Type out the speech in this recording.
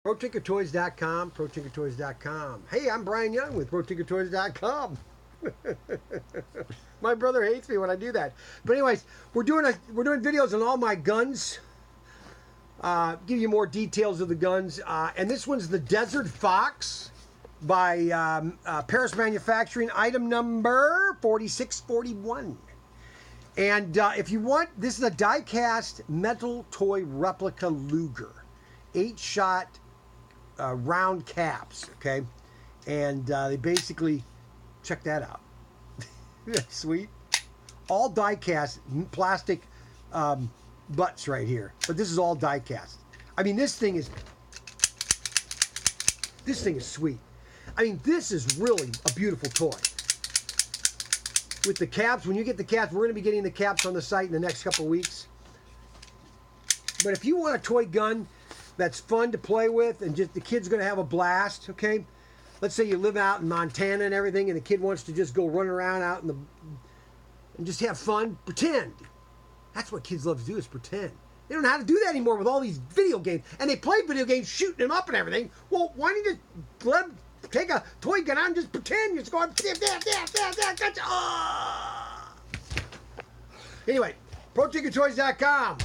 ProTinkerToys.com, ProTinkerToys.com. Hey, I'm Brian Young with ProTinkerToys.com. My brother hates me when I do that. But anyways, we're doing videos on all my guns. Give you more details of the guns. And this one's the Desert Fox by Parris Manufacturing, item number 4641. And if you want, this is a die-cast metal toy replica Luger. 8-shot round caps, okay? And they basically, check that out. That's sweet. All die-cast plastic butts right here. But this is all die-cast. I mean, this thing is sweet. I mean, this is really a beautiful toy. With the caps, when you get the caps, we're going to be getting the caps on the site in the next couple of weeks. But if you want a toy gun that's fun to play with and just the kid's going to have a blast, okay? Let's say you live out in Montana and everything and the kid wants to just go run around out in and just have fun, pretend. That's what kids love to do, is pretend. They don't know how to do that anymore with all these video games. And they play video games shooting them up and everything. Well, why don't you just let them take a toy gun out and just pretend you're just going, gotcha. Oh! Anyway, ProTinkerToys.com.